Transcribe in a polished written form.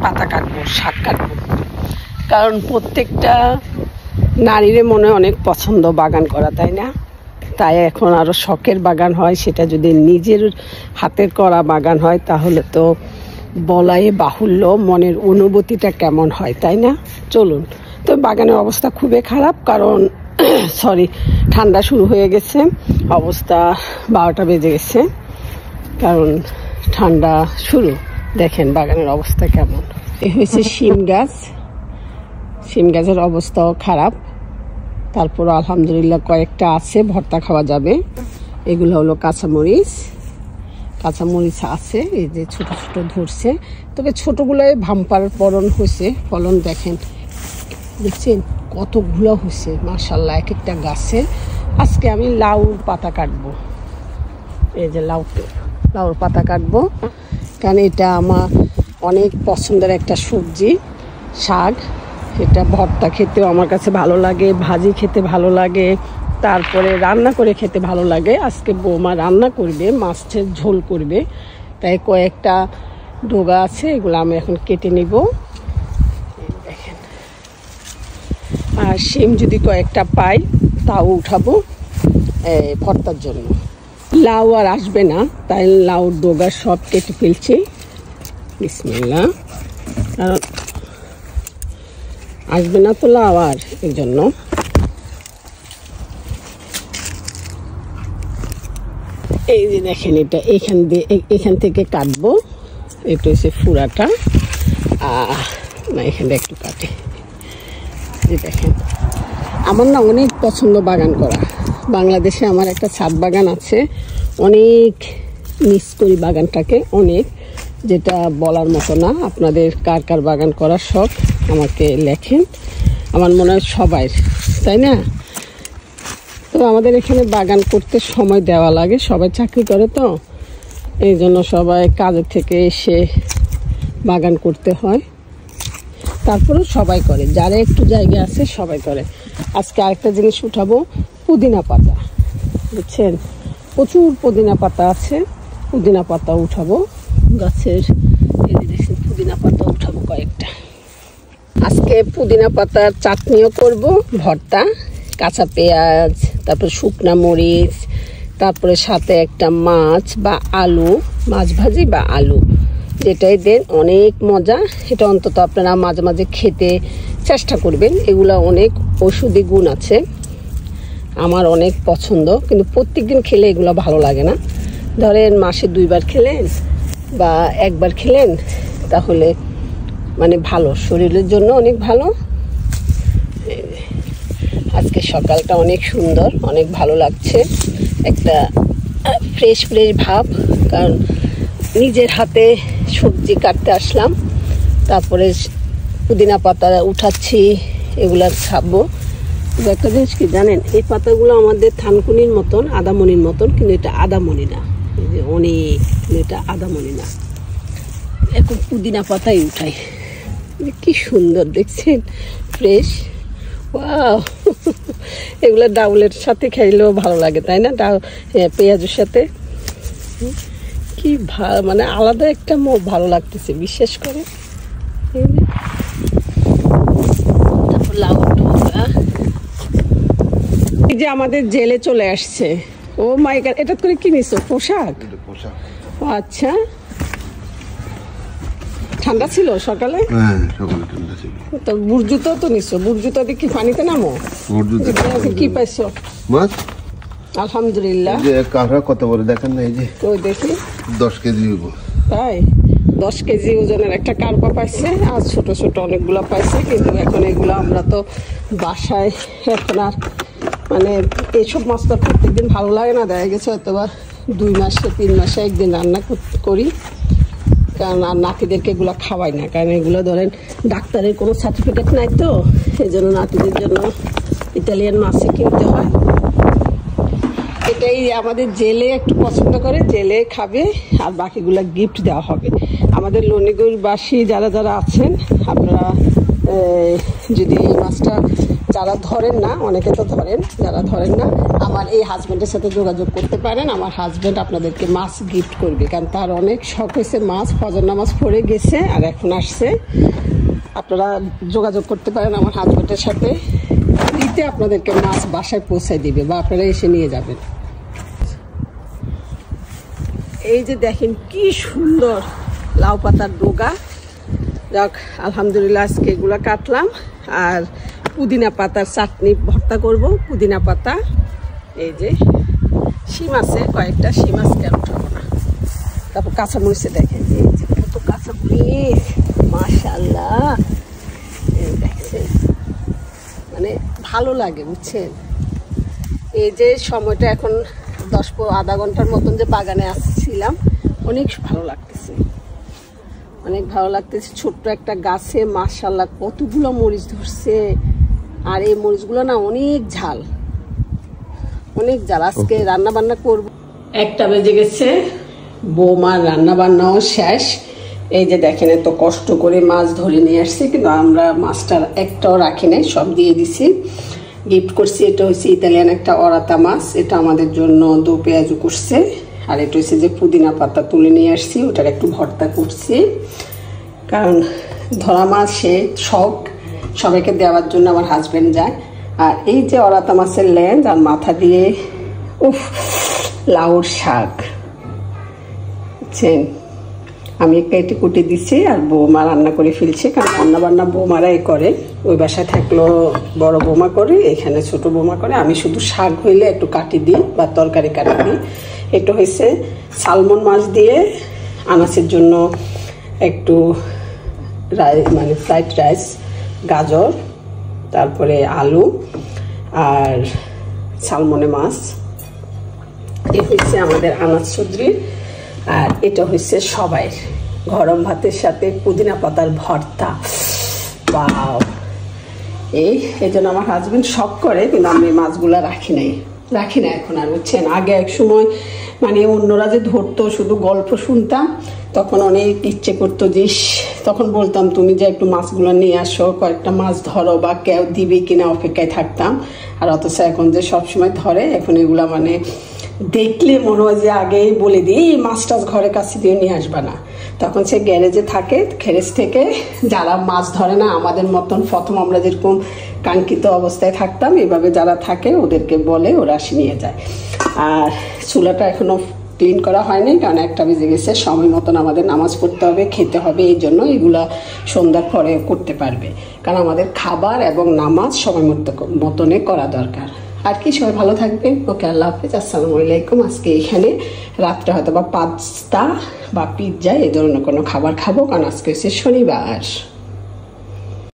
পাতা কাটবো, শাক কাটবো। কারণ প্রত্যেকটা নারীর মনে অনেক পছন্দ বাগান করা, তাই না? তাই এখন আরো শখের বাগান হয়, সেটা যদি নিজের হাতের করা বাগান হয় তাহলে তো বলাই বাহুল্য, মনের অনুভূতিটা কেমন হয়, তাই না? চলুন। তো বাগানের অবস্থা খুবই খারাপ, কারণ ঠান্ডা শুরু হয়ে গেছে, অবস্থা 12টা বেজে গেছে, কারণ ঠান্ডা শুরু। দেখেন বাগানের অবস্থা কেমন। এ হয়েছে শিম গাছ, শিম গাছের অবস্থাও খারাপ। তারপর আলহামদুলিল্লাহ কয়েকটা আছে, ভর্তা খাওয়া যাবে। এগুলো হলো কাঁচামরিচ, কাঁচামরিচ আছে, এই যে ছোট ছোট ধরছে, তবে ছোটগুলোয় ভাম্পার ফলন দেখেন, দেখছেন কতগুলো হয়েছে মাশাআল্লাহ এক একটা গাছে। আজকে আমি লাউর পাতা কাটবো, এই যে লাউর পাতা কাটবো, কারণ এটা আমার অনেক পছন্দের একটা সবজি, শাক। এটা ভর্তা খেতেও আমার কাছে ভালো লাগে, ভাজি খেতে ভালো লাগে, তারপরে রান্না করে খেতে ভালো লাগে। আজকে বৌমা রান্না করবে, মাছের ঝোল করবে, তাই কয়েকটা ডগা আছে, এগুলো আমি এখন কেটে নিব। দেখেন, আর শিম যদি কয়েকটা পাই তাও উঠাবো ভর্তার জন্য। লাউ আর আসবে না, তাই লাউর ডগা সব কেটে ফেলছি। বিসমিল্লাহ, কারণ আসবে না তো লাউ, আর এই জন্য। এই যে দেখেন, এটা এখান থেকে কাটবো, এটা হচ্ছে ফুরাটা, না এখানে একটু কাটে। যে দেখেন, আমার না অনেক পছন্দ বাগান করা। বাংলাদেশে আমার একটা ছাদ বাগান আছে, অনেক মিস করি বাগানটাকে অনেক, যেটা বলার মতো না। আপনাদের কার কার বাগান করার শখ আমাকে লেখেন, আমার মনে হয় সবাই, তাই না? তো আমাদের এখানে বাগান করতে সময় দেওয়া লাগে, সবাই চাকরি করে তো, এই জন্য সবাই কাজের থেকে এসে বাগান করতে হয়। তারপরেও সবাই করে, যারা একটু জায়গা আছে সবাই করে। আজকে আরেকটা জিনিস উঠাবো, পুদিনা পাতা, বুঝছেন, প্রচুর পুদিনা পাতা আছে, পুদিনা পাতা উঠাবো গাছের। এই যে দেখছেন পুদিনা পাতা উঠাবো কয়েকটা। আজকে পুদিনা পাতার চাটনিও করব, ভর্তা, কাঁচা পেঁয়াজ, তারপর শুকনা মরিচ, তারপরে সাথে একটা মাছ বা আলু, মাছ ভাজি বা আলু, যেটাই দেন অনেক মজা। এটা অন্তত আপনারা মাঝে মাঝে খেতে চেষ্টা করবেন, এগুলা অনেক ঔষধি গুণ আছে, আমার অনেক পছন্দ। কিন্তু প্রত্যেকদিন খেলে এগুলো ভালো লাগে না। ধরেন মাসে 2বার খেলেন বা 1বার খেলেন, তাহলে মানে ভালো, শরীরের জন্য অনেক ভালো। আজকে সকালটা অনেক সুন্দর, অনেক ভালো লাগছে, একটা ফ্রেশ ভাব, কারণ নিজের হাতে সবজি কাটতে আসলাম, তারপরে পুদিনা পাতা উঠাচ্ছি, এগুলা খাবো। একটা জিনিস কি জানেন, এই পাতাগুলো আমাদের থানকুনির মতন, আদামনির মতন, কিন্তু এটা আদামনি না, এই যে অনেক, এটা আদামনি না। এখন পুদিনা পাতাই উঠাই, কি সুন্দর দেখছেন, ফ্রেশ। ওয়াও, এগুলো ডাউলের সাথে খাইলেও ভালো লাগে, তাই না? পেঁয়াজের সাথে কি মানে আলাদা একটা ভালো লাগতেছে, বিশেষ করে। তারপর লাউ ডগা, এই যে আমাদের জেলে চলে আসছে। ও মাই গড, এটা করে কি নিছো? পোশাক? আচ্ছা, ঠান্ডা ছিল সকালে? হ্যাঁ, সকালে ঠান্ডা ছিল। তো বুর্জুতো তো নিছো, বুর্জুতো দিয়ে কি পানিতে নামো? কি পাইছো? মাছ আলহামদুলিল্লাহ। যে কাঁকড়া কত বড় দেখেন না, এই যে ওই দেখি 10 কেজি হইব। তাই 10 কেজি ওজনের একটা কার্পা পাইছে, আর ছোট ছোট অনেকগুলো পাইছে। কিন্তু এখন এগুলো আমরা তো বাসায় এখন আর মানে এইসব মাছ তো প্রত্যেকদিন ভালো লাগে না, দেখা গেছে হয়তো বা 2 মাসে 3 মাসে একদিন রান্না করি, কারণ আর নাতিদেরকে এগুলো খাওয়াই না, কারণ এগুলো ধরেন ডাক্তারের কোনো সার্টিফিকেট নাই তো, এই জন্য নাতিদের জন্য ইতালিয়ান মাছই কিনতে হয়। এটাই আমাদের জেলে একটু পছন্দ করে, জেলে খাবে, আর বাকিগুলো গিফট দেওয়া হবে। আমাদের লনিগুরবাসী যারা যারা আছেন, আপনারা যদি এই মাছটা যারা ধরেন না, অনেকে তো ধরেন, যারা ধরেন না আমার এই হাজব্যান্ডের সাথে যোগাযোগ করতে পারেন। আমার হাজব্যান্ড আপনাদেরকে মাছ গিফট করবে, কারণ তার অনেক শখ হয়েছে মাছ। ফজর নামাজ পড়ে গেছে আর এখন আসছে। আপনারা যোগাযোগ করতে পারেন আমার হাজব্যান্ডের সাথে, দিতে আপনাদেরকে মাছ বাসায় পৌঁছায় দিবে বা আপনারা এসে নিয়ে যাবেন। এই যে দেখেন কি সুন্দর লাউ পাতার ডোগা। যাক আলহামদুলিল্লাহ আজকে এগুলো কাটলাম। আর পুদিনা পাতার চাটনি ভর্তা করব, পুদিনা পাতা। এই যে শিম আছে কয়েকটা, শিম আজকে আর উঠাবো না। তারপর কাঁচামরিচে দেখেন, এই যে কত কাঁচামরিচ, মাশাআল্লাহ। দেখছেন, মানে ভালো লাগে বুঝছেন। এই যে সময়টা এখন আধা ঘন্টার মতন যে বাগানে আসছিলাম, অনেক ভালো লাগতেছে, অনেক ভালো লাগতেছে। ছোট্ট একটা গাছে মাশাআল্লাহ কতগুলো মরিচ ধরছে। আর এই মরিচগুলো না অনেক ঝাল, অনেক ঝাল। আজকে রান্না বান্না করব। 1টা বেজে গেছে, বৌমার রান্না বান্নাও শেষ। এই যে দেখেন এত কষ্ট করে মাছ ধরে নিয়ে আসছি, কিন্তু আমরা মাছটা একটাও রাখি নাই, সব দিয়ে দিছি, গিফট করছি। এটা হচ্ছে ইতালিয়ান একটা অরাতা মাছ, এটা আমাদের জন্য দো পেঁয়াজু করছে। আর এটা হচ্ছে যে পুদিনা পাতা তুলে নিয়ে আসছি, ওটার একটু ভর্তা করছি। কারণ ধরা মাছ সে শখ, সবাইকে দেওয়ার জন্য আমার হাজব্যান্ড যায়। আর এই যে অরাতা মাছের লেজ আর মাথা দিয়ে লাউর শাক, বুঝছেন, আমি কেটে কুটে দিচ্ছি আর বৌমা রান্না করে ফেলছে। কারণ রান্না বান্না বৌমারাই করে, ওই বাসায় থাকলেও বড় বৌমা করে, এখানে ছোট বৌমা করে। আমি শুধু শাক হইলে একটু কাটি দিই বা তরকারি কাটি দিই। এটা হয়েছে সালমন মাছ দিয়ে আনাসের জন্য একটু মানে ফ্রাইড রাইস, গাজর, তারপরে আলু আর সালমনে মাছ। এ হচ্ছে আমাদের আনাস চৌধুরী। আর এটা হচ্ছে সবাই গরম ভাতের সাথে পুদিনা পাতার ভর্তা। বাও, এই জন্য আমার হাজবেন্ড শখ করে, কিন্তু আমি মাছগুলা রাখি না এখন আর, বুঝছেন। আগে এক সময় মানে অন্যরা যে ধরতো শুধু গল্প শুনতাম, তখন অনেক ইচ্ছে করতো যে, তখন বলতাম তুমি যে একটু মাছগুলো নিয়ে আসো, কয়েকটা মাছ ধরো বা কেউ দিবে কিনা অপেক্ষায় থাকতাম। আর অথচ এখন যে সবসময় ধরে, এখন এগুলা মানে দেখলে মনে হয় যে আগেই বলে দিই মাছ টাছ ঘরে কাছে দিয়ে নিয়ে আসবা না। তখন সে গ্যারেজে থাকে, গ্যারেজ থেকে যারা মাছ ধরে না আমাদের মতন, প্রথম আমরা যেরকম কাঙ্ক্ষিত অবস্থায় থাকতাম, এভাবে যারা থাকে ওদেরকে বলে, ওরা আসি নিয়ে যায়। আর চুলাটা এখনো ক্লিন করা হয়নি, কারণ 1টা বেজে গেছে। সময় মতন আমাদের নামাজ পড়তে হবে, খেতে হবে, এই জন্য এগুলা সন্ধ্যার পরে করতে পারবে। কারণ আমাদের খাবার এবং নামাজ সময় মতনে করা দরকার। আর কি, সবাই ভালো থাকবেন। ওকে, আল্লাহ হাফিজ, আসসালামু আলাইকুম। আজকে এখানে রাত্রে হয়তো বা পাস্তা বা পিৎজা এই ধরনের কোনো খাবার খাবো, কারণ আজকে হচ্ছে শনিবার।